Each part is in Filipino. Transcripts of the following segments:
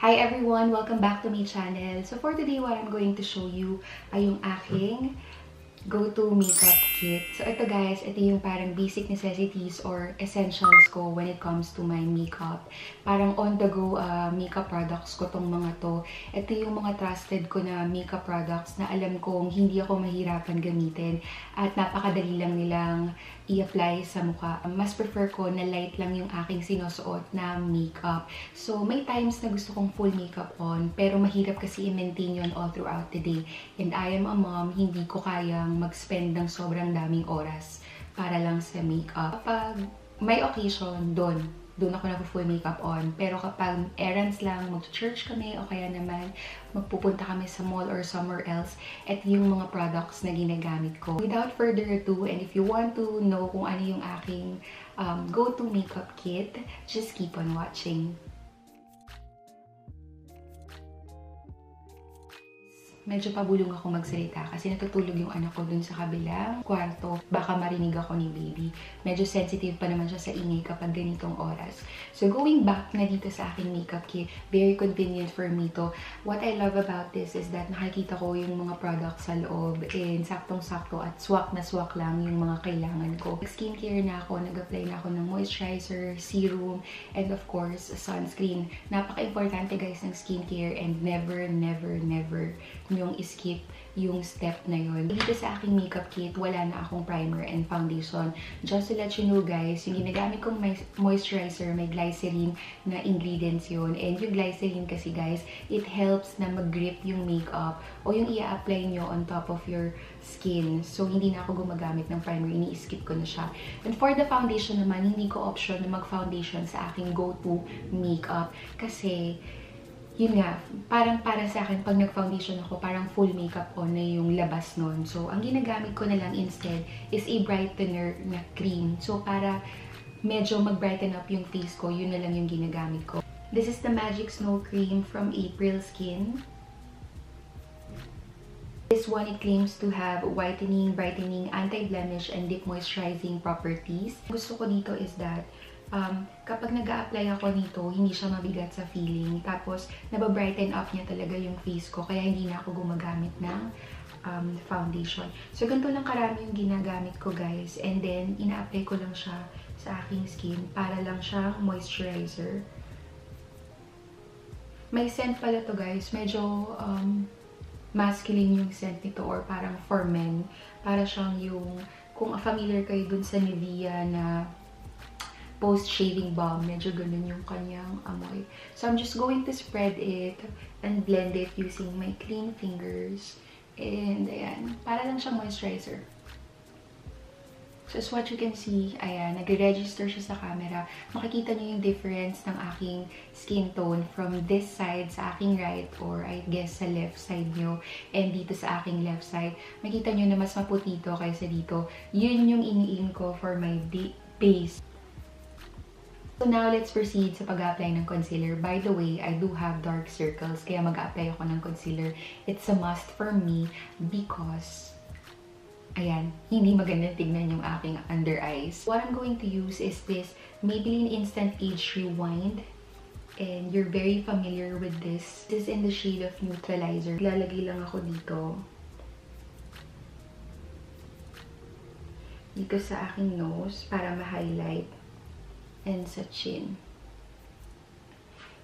Hi everyone! Welcome back to my channel. So for today, what I'm going to show you ay yung aking go-to makeup kit. So ito guys, ito yung parang basic necessities or essentials ko when it comes to my makeup. Parang on-the-go makeup products ko tong mga to. Ito yung mga trusted ko na makeup products na alam kong hindi ako mahirapan gamitin at napakadali lang nilang i-apply sa mukha. Mas prefer ko na light lang yung aking sinusuot na makeup. So may times na gusto kong full makeup on pero mahirap kasi i-maintain yun all throughout the day. And I am a mom, hindi ko kayang mag-spend ng sobrang daming oras para lang sa makeup. Kapag may occasion, doon ako nag-full makeup on. Pero kapag errands lang, mag-church kami o kaya naman magpupunta kami sa mall or somewhere else, ito yung mga products na ginagamit ko. Without further ado, and if you want to know kung ano yung aking go-to makeup kit, just keep on watching. Medyo pabulong ako magsalita kasi natutulog yung anak ko dun sa kabilang kwarto. Baka marinig ako ni baby. Medyo sensitive pa naman siya sa ingay kapag ganitong oras. So going back na dito sa aking makeup kit, very convenient for me to. What I love about this is that nakikita ko yung mga products sa loob and saktong-sakto at swak na swak lang yung mga kailangan ko. Skincare na ako, nag-apply na ako ng moisturizer, serum, and of course, sunscreen. Napaka-importante guys ng skincare and never yung skip yung step na yun. Dito sa aking makeup kit, wala na akong primer and foundation. Just to let you know guys, yung ginagamit kong moisturizer, may glycerin na ingredients yun. And yung glycerin kasi guys, it helps na mag-grip yung makeup o yung i-apply nyo on top of your skin. So, hindi na ako gumagamit ng primer, ini-skip ko na siya. And for the foundation naman, hindi ko option na mag-foundation sa aking go-to makeup kasi yun nga, parang para sa akin, pag nag-foundation ako, parang full makeup on na yung labas nun. So, ang ginagamit ko na lang instead is a brightener na cream. So, para medyo mag-brighten up yung face ko, yun na lang yung ginagamit ko. This is the Magic Snow Cream from April Skin. This one, it claims to have whitening, brightening, anti-blemish, and deep moisturizing properties. Gusto ko dito is that kapag nag-a-apply ako nito, hindi siya mabigat sa feeling. Tapos, nababrighten up niya talaga yung face ko. Kaya hindi na ako gumagamit ng foundation. So, ganito lang karami yung ginagamit ko, guys. And then, ina-apply ko lang siya sa aking skin para lang siyang moisturizer. May scent pala to, guys. Medyo masculine yung scent nito or parang for men. Para siyang yung, kung familiar kayo dun sa Nivea na post-shaving balm, medyo ganun yung kanyang amoy. So, I'm just going to spread it and blend it using my clean fingers. And, ayan, para lang siyang moisturizer. So, as what you can see, ayan, nag-register siya sa camera. Makikita niyo yung difference ng aking skin tone from this side sa aking right or I guess sa left side niyo and dito sa aking left side. Makita niyo na mas maputi to kaysa dito. Yun yung ini-aim ko for my base. So now, let's proceed sa pag-apply ng concealer. By the way, I do have dark circles, kaya mag-apply ako ng concealer. It's a must for me because, ayan, hindi maganda tignan yung aking under eyes. What I'm going to use is this Maybelline Instant Age Rewind. And you're very familiar with this. This is in the shade of Neutralizer. Lalagay lang ako dito. Dito sa aking nose para ma-highlight. And sa chin.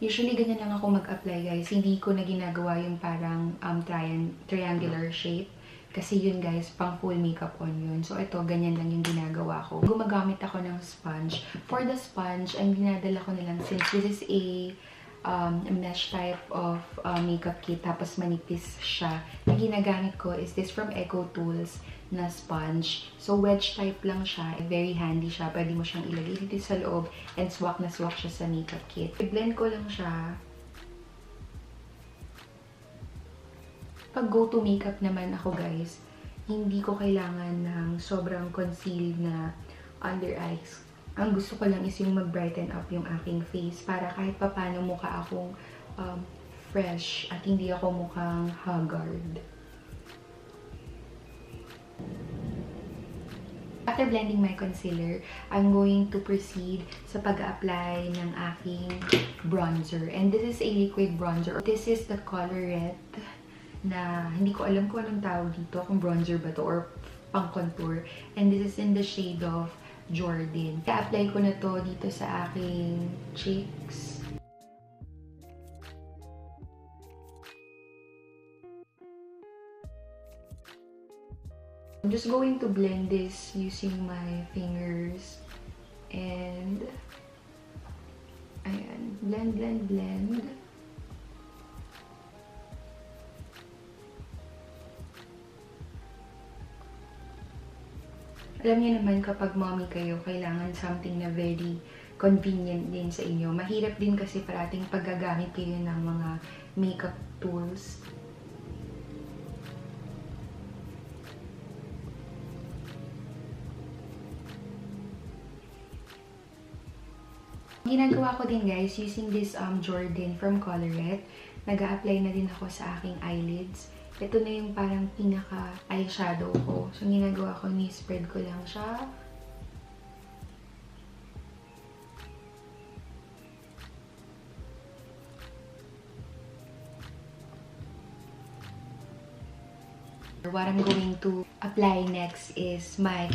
Usually, ganyan lang ako mag-apply, guys. Hindi ko na ginagawa yung parang triangular shape. Kasi yun, guys, pang full makeup on yun. So, ito, ganyan lang yung ginagawa ko. Gumagamit ako ng sponge. For the sponge, ang dinadala ko na lang since this is a mesh type of makeup kit, tapos manipis siya. Ang ginagamit ko is this from Eco Tools na sponge. So, wedge type lang siya. Very handy siya. Pwede mo siyang ilagay dito sa loob and swak na swak siya sa makeup kit. I-blend ko lang siya. Pag go-to makeup naman ako, guys, hindi ko kailangan ng sobrang concealed na under eyes. Ang gusto ko lang is yung mag-brighten up yung aking face para kahit papano mukha akong fresh at hindi ako mukhang haggard. After blending my concealer, I'm going to proceed sa pag-apply ng aking bronzer. And this is a liquid bronzer. This is the Colorette na hindi ko alam kung anong tawag dito, kung bronzer ba to or pang contour. And this is in the shade of Jordan. I-apply ko na to dito sa aking cheeks. I'm just going to blend this using my fingers. And ayan, blend, blend, blend. Alam niyo naman kapag mommy kayo, kailangan something na very convenient din sa inyo. Mahirap din kasi parating paggagamit kayo ng mga makeup tools. Ginagawa ko din guys, using this Jordan from Colorette, nag-a-apply na din ako sa aking eyelids. Ito na yung parang pinaka-eyeshadow ko. So, ginagawa ko, ni-spread ko lang siya. What I'm going to apply next is my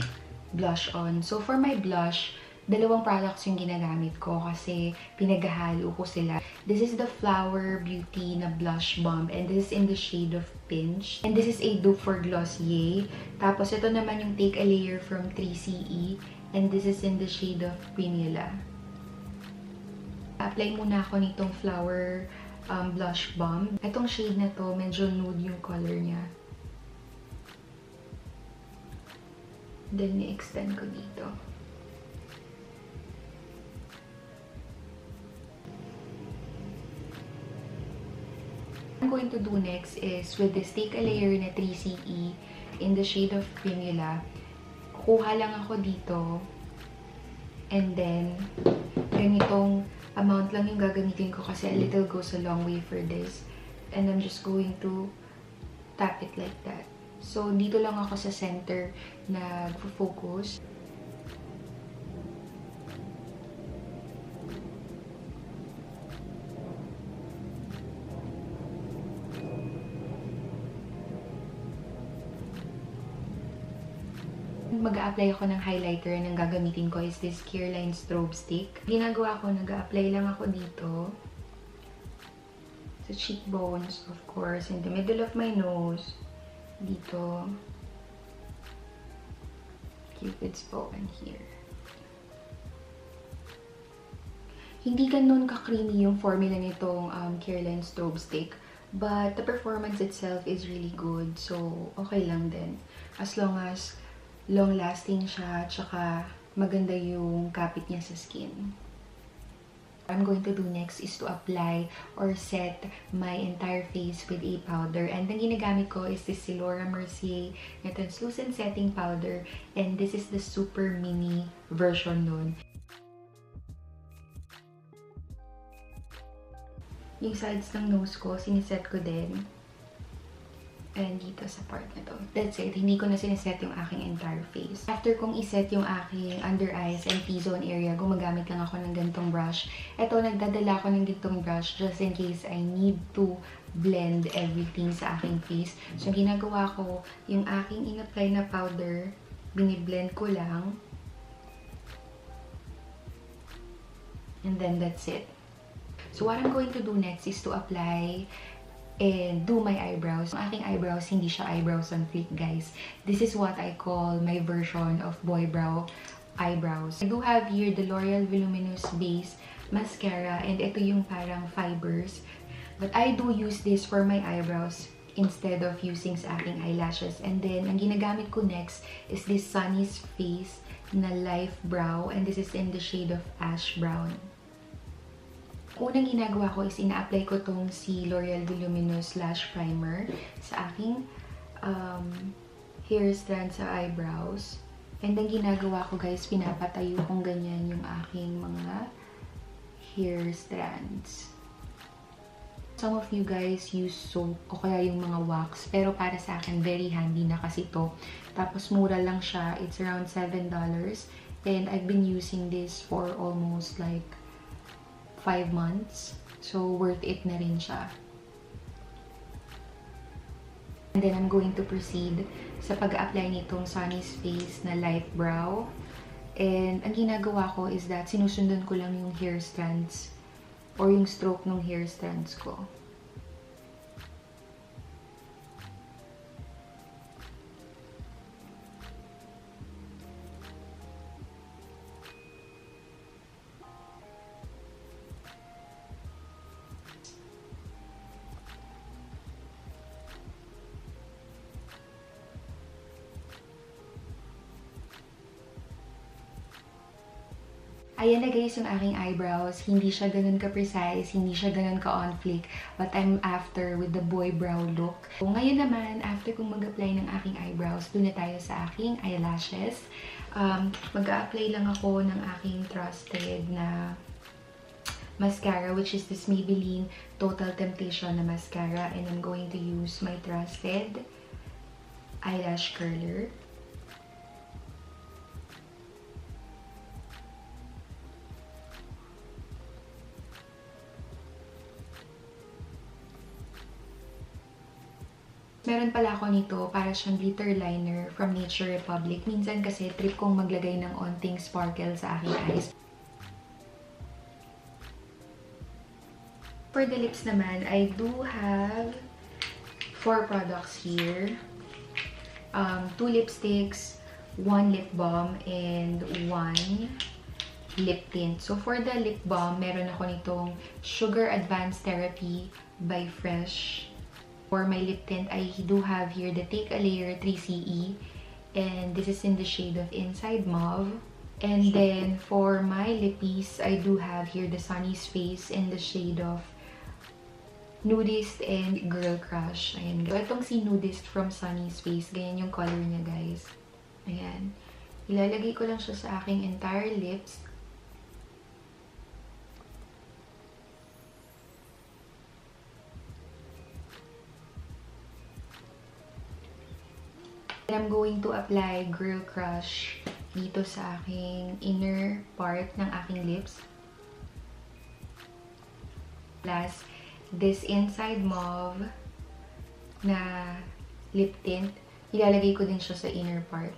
blush on. So, for my blush, dalawang products yung ginagamit ko kasi pinaghahalo ko sila. This is the Flower Beauty na blush bomb and this is in the shade of Pinch. And this is a dupe for Glossier. Tapos ito naman yung Take a Layer from 3CE and this is in the shade of Primula. Apply muna ako nitong Flower blush bomb. Itong shade na to, medyo nude yung color niya. Then, i-extend ko dito. What I'm going to do next is with this Take a Layer na 3CE in the shade of Primula. Kukuha lang ako dito. And then, ganitong amount lang yung gagamitin ko kasi a little goes a long way for this. And I'm just going to tap it like that. So, dito lang ako sa center nag-focus. Mag-a-apply ako ng highlighter. Ang gagamitin ko is this Careline Strobe Stick. Ginagawa ko, nag-a-apply lang ako dito. Sa cheekbones, of course. In the middle of my nose. Dito. Cupid's bow and here. Hindi ganun ka-creamy yung formula nitong Careline Strobe Stick. But the performance itself is really good. So, okay lang din. As long as long-lasting siya, tsaka maganda yung kapit niya sa skin. What I'm going to do next is to apply or set my entire face with a powder. And ang ginagamit ko is this Laura Mercier na translucent setting powder. And this is the super mini version nun. Yung sides ng nose ko, siniset ko din. And dito sa part na to. That's it. Hindi ko na siniset yung aking entire face. After kong iset yung aking under eyes and T-zone area, gumagamit lang ako ng ganitong brush. Ito, nagdadala ako ng ganitong brush just in case I need to blend everything sa aking face. So, ginagawa ko, yung aking in-apply na powder, biniblend ko lang. And then, that's it. So, what I'm going to do next is to apply and do my eyebrows. Ang aking eyebrows, hindi siya eyebrows on fleek, guys. This is what I call my version of boy brow eyebrows. I do have here the L'Oreal Voluminous Base Mascara, and ito yung parang fibers. But I do use this for my eyebrows instead of using sa aking eyelashes. And then, ang ginagamit ko next is this Sunny's Face na Life Brow, and this is in the shade of Ash Brown. Unang ginagawa ko is ina-apply ko tong si L'Oreal Voluminous Lash Primer sa aking hair strand sa eyebrows. And then ginagawa ko guys, pinapatayo kong ganyan yung aking mga hair strands. Some of you guys use soap o kaya yung mga wax. Pero para sa akin, very handy na kasi to. Tapos mura lang siya. It's around $7. And I've been using this for almost like 5 months. So worth it na rin siya. And then I'm going to proceed sa pag-apply nitong Sunny's Face na Light Brow. And ang ginagawa ko is that sinusundan ko lang yung hair strands or yung stroke ng hair strands ko. Ayan na guys yung aking eyebrows. Hindi siya ganun ka-precise, hindi siya ganun ka-on flick. But I'm after with the boy brow look. So, ngayon naman, after kong mag-apply ng aking eyebrows, doon na tayo sa aking eyelashes. Mag-a-apply lang ako ng aking trusted na mascara, which is this Maybelline Total Temptation na mascara. And I'm going to use my trusted eyelash curler. Meron pala ako nito para siyang glitter liner from Nature Republic. Minsan kasi trip kong maglagay ng onting sparkle sa aking eyes. For the lips naman, I do have 4 products here. 2 lipsticks, 1 lip balm, and 1 lip tint. So for the lip balm, meron ako nitong Sugar Advanced Therapy by Fresh. For my lip tint, I do have here the Take a Layer 3CE. And this is in the shade of Inside Mauve. And then, for my lippies, I do have here the Sunny's Face in the shade of Nudist and Girl Crush. Ayan. Itong si Nudist from Sunny's Face. Ganyan yung color niya, guys. Ayan. Ilalagay ko lang siya sa aking entire lips. I'm going to apply Girl Crush dito sa aking inner part ng aking lips. Plus, this Inside Mauve na lip tint, ilalagay ko din siya sa inner part.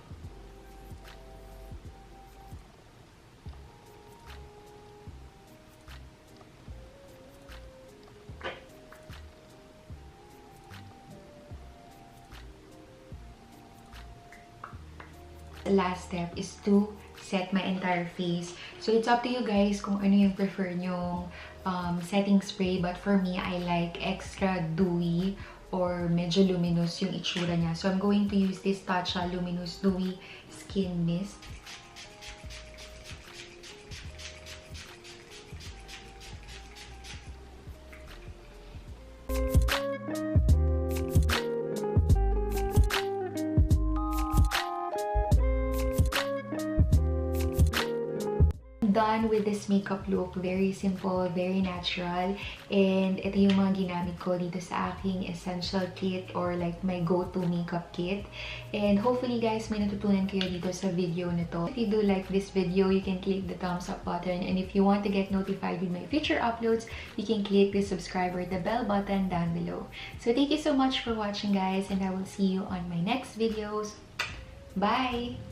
The last step is to set my entire face. So, it's up to you guys kung ano yung prefer nyong setting spray. But for me, I like extra dewy or medyo luminous yung itsura niya. So, I'm going to use this Tatcha Luminous Dewy Skin Mist. Done with this makeup look. Very simple, very natural. And ito yung mga ginamit ko dito sa aking essential kit or like my go-to makeup kit. And hopefully guys, may natutunan kayo dito sa video nito. If you do like this video, you can click the thumbs up button. And if you want to get notified with my future uploads, you can click the subscribe or the bell button down below. So thank you so much for watching guys, and I will see you on my next videos. Bye!